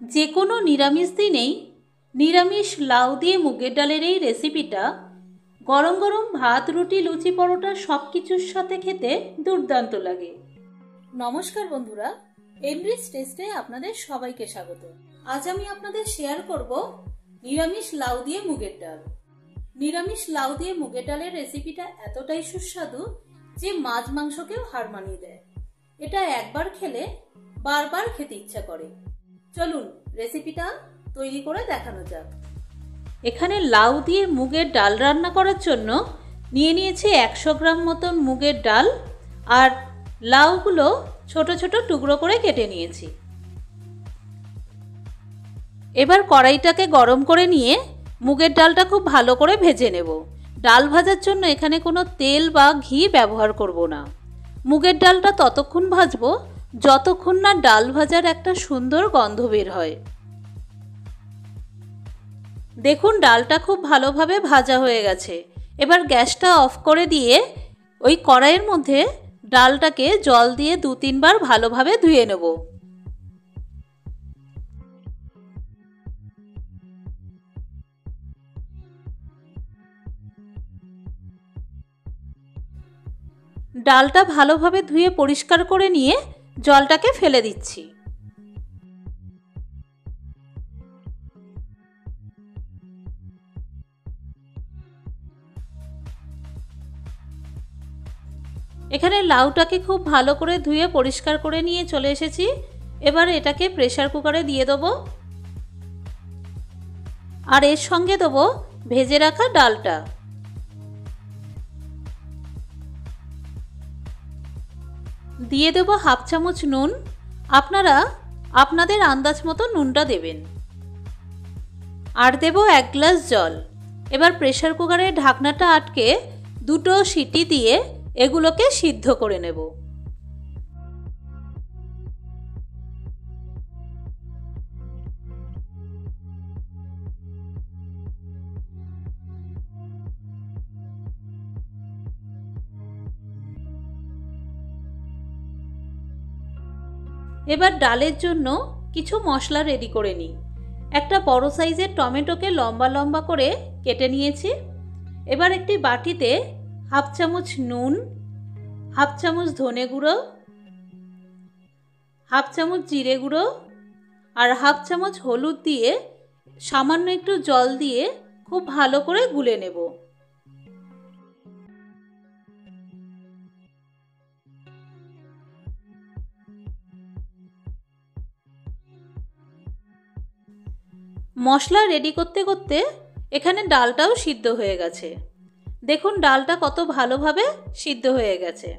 যে কোনো নিরামিষ দিনেই নিরামিষ লাউ দিয়ে মুগের ডালের এই রেসিপিটা গরম গরম ভাত, রুটি, লুচি, পরোটা সব কিছুর সাথে খেতে দুর্দান্ত লাগে। নমস্কার বন্ধুরা, এনরিচ টেস্টে আপনাদের সবাইকে স্বাগত। আজ আমি আপনাদের শেয়ার করব নিরামিষ লাউ দিয়ে মুগের ডাল। নিরামিষ লাউ দিয়ে মুগের ডালের রেসিপিটা এতটাই সুস্বাদু যে মাছ মাংসকেও হার মানিয়ে দেয়। এটা একবার খেলে বারবার খেতে ইচ্ছা করে। চলুন রেসিপিটা তৈরি করে দেখানো যাক। এখানে লাউ দিয়ে মুগের ডাল রান্না করার জন্য নিয়ে নিয়েছি 100 গ্রাম মতন মুগের ডাল, আর লাউগুলো ছোট ছোট টুকরো করে কেটে নিয়েছি। এবার কড়াইটাকে গরম করে নিয়ে মুগের ডালটা খুব ভালো করে ভেজে নেব। ডাল ভাজার জন্য এখানে কোনো তেল বা ঘি ব্যবহার করব না। মুগের ডালটা ততক্ষণ ভাজবো যতক্ষণ না ডাল ভাজার একটা সুন্দর গন্ধ বের হয়। দেখুন ডালটা খুব ভালোভাবে ভাজা হয়ে গেছে। এবার গ্যাসটা অফ করে দিয়ে ওই কড়াইয়ের মধ্যে ডালটাকে জল দিয়ে 2-3 বার ভালোভাবে ধুয়ে নেব। ডালটা ভালোভাবে ধুয়ে পরিষ্কার করে নিয়ে জলটাকে ফেলে দিচ্ছি। এখানে লাউটাকে খুব ভালো করে ধুয়ে পরিষ্কার করে নিয়ে চলে এসেছি। এবার এটাকে প্রেসার কুকারে দিয়ে দেবো, আর এর সঙ্গে দেবো ভেজে রাখা ডালটা। দিয়ে দেবো 1/2 চামচ নুন। আপনারা আপনাদের আন্দাজ মতো নুনটা দেবেন। আর দেব 1 গ্লাস জল। এবার প্রেসার কুকারের ঢাকনাটা আটকে 2টো সিটি দিয়ে এগুলোকে সিদ্ধ করে নেব। এবার ডালের জন্য কিছু মশলা রেডি করে নিই। একটা বড় সাইজের টমেটোকে লম্বা লম্বা করে কেটে নিয়েছি। এবার একটি বাটিতে 1/2 চামচ নুন, 1/2 চামচ ধনে গুঁড়ো, 1/2 চামচ জিরে গুঁড়ো আর 1/2 চামচ হলুদ দিয়ে সামান্য একটু জল দিয়ে খুব ভালো করে গুলে নেব। মশলা রেডি করতে করতে এখানে ডালটাও সিদ্ধ হয়ে গেছে। দেখুন ডালটা কত ভালোভাবে সিদ্ধ হয়ে গেছে।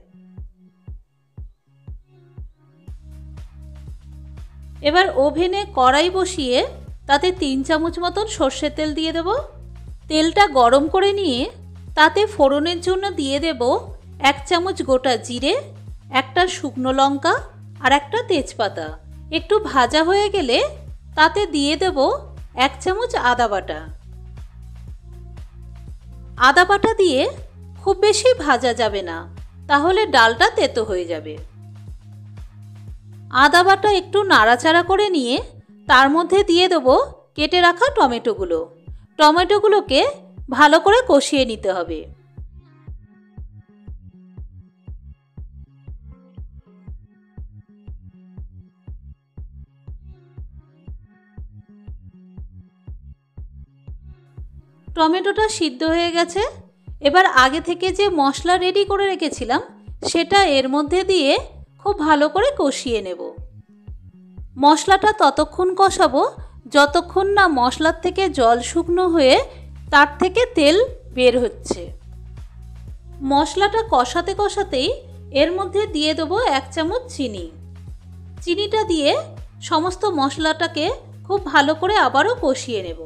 এবার ওভেনে কড়াই বসিয়ে তাতে 3 চামচ মতন সর্ষের তেল দিয়ে দেব। তেলটা গরম করে নিয়ে তাতে ফোড়নের জন্য দিয়ে দেব 1 চামচ গোটা জিরে, একটা শুকনো লঙ্কা আর একটা তেজপাতা। একটু ভাজা হয়ে গেলে তাতে দিয়ে দেব 1 চামচ আদা বাটা। আদা বাটা দিয়ে খুব বেশি ভাজা যাবে না, তাহলে ডালটা তেতো হয়ে যাবে। আদা বাটা একটু নাড়াচাড়া করে নিয়ে তার মধ্যে দিয়ে দেব কেটে রাখা টমেটোগুলো। টমেটোগুলোকে ভালো করে কষিয়ে নিতে হবে। টমেটোটা সিদ্ধ হয়ে গেছে। এবার আগে থেকে যে মশলা রেডি করে রেখেছিলাম সেটা এর মধ্যে দিয়ে খুব ভালো করে কষিয়ে নেব। মশলাটা ততক্ষণ কষাবো যতক্ষণ না মশলার থেকে জল শুকনো হয়ে তার থেকে তেল বের হচ্ছে। মশলাটা কষাতে কষাতেই এর মধ্যে দিয়ে দেবো 1 চামচ চিনি। চিনিটা দিয়ে সমস্ত মশলাটাকে খুব ভালো করে আবারও কষিয়ে নেব।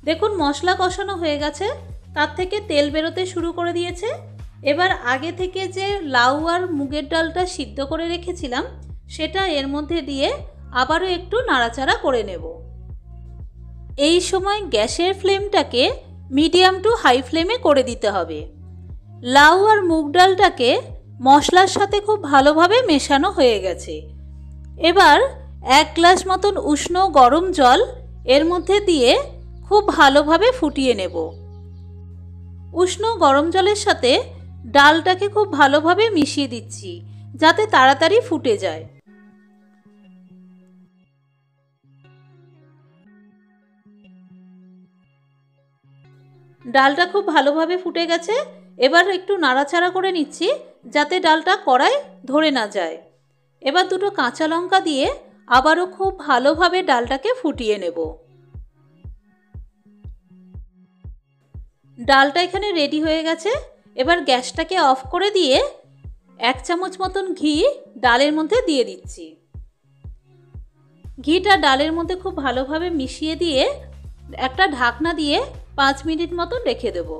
দেখুন মশলা কষানো হয়ে গেছে, তার থেকে তেল বেরোতে শুরু করে দিয়েছে। এবার আগে থেকে যে লাউ আর মুগের ডালটা সিদ্ধ করে রেখেছিলাম সেটা এর মধ্যে দিয়ে আবারও একটু নাড়াচাড়া করে নেব। এই সময় গ্যাসের ফ্লেমটাকে মিডিয়াম টু হাই ফ্লেমে করে দিতে হবে। লাউ আর মুগ ডালটাকে মশলার সাথে খুব ভালোভাবে মেশানো হয়ে গেছে। এবার 1 গ্লাস মতন উষ্ণ গরম জল এর মধ্যে দিয়ে খুব ভালোভাবে ফুটিয়ে নেব। উষ্ণ গরম জলের সাথে ডালটাকে খুব ভালোভাবে মিশিয়ে দিচ্ছি যাতে তাড়াতাড়ি ফুটে যায়। ডালটা খুব ভালোভাবে ফুটে গেছে। এবার একটু নাড়াচাড়া করে নিচ্ছি যাতে ডালটা কড়ায় ধরে না যায়। এবার 2টো কাঁচা লঙ্কা দিয়ে আবারও খুব ভালোভাবে ডালটাকে ফুটিয়ে নেব। ডালটা এখানে রেডি হয়ে গেছে। এবার গ্যাসটাকে অফ করে দিয়ে 1 চামচ মতন ঘি ডালের মধ্যে দিয়ে দিচ্ছি। ঘিটা ডালের মধ্যে খুব ভালোভাবে মিশিয়ে দিয়ে একটা ঢাকনা দিয়ে 5 মিনিট মতন রেখে দেব।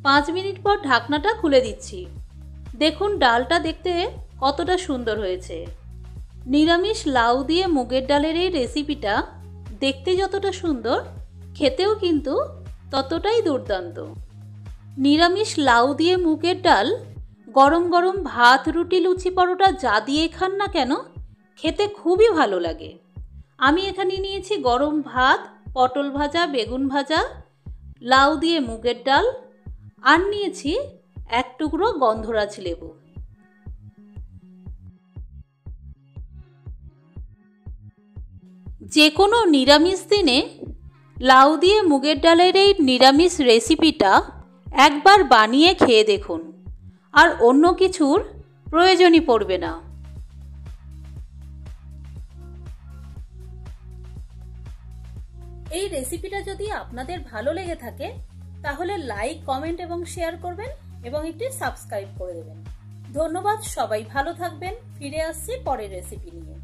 5 মিনিট পর ঢাকনাটা খুলে দিচ্ছি। দেখুন ডালটা দেখতে কতটা সুন্দর হয়েছে। নিরামিষ লাউ দিয়ে মুগের ডালের এই রেসিপিটা দেখতে যতটা সুন্দর, খেতেও কিন্তু ততটাই দুর্দান্ত। নিরামিষ লাউ দিয়ে মুগের ডাল গরম গরম ভাত, রুটি, লুচি, পরোটা যা দিয়ে খান না কেন খেতে খুবই ভালো লাগে। আমি এখানে নিয়েছি গরম ভাত, পটল ভাজা, বেগুন ভাজা, লাউ দিয়ে মুগের ডাল, আর নিয়েছি 1 টুকরো গন্ধরাজ লেবু। যে কোনো নিরামিষ দিনে লাউ দিয়ে মুগের ডালের এই নিরামিষ রেসিপিটা একবার বানিয়ে খেয়ে দেখুন, আর অন্য কিছুর প্রয়োজনই পড়বে না। এই রেসিপিটা যদি আপনাদের ভালো লেগে থাকে তাহলে লাইক, কমেন্ট এবং শেয়ার করবেন এবং একটি সাবস্ক্রাইব করে দেবেন। ধন্যবাদ, সবাই ভালো থাকবেন। ফিরে আসছি পরের রেসিপি নিয়ে।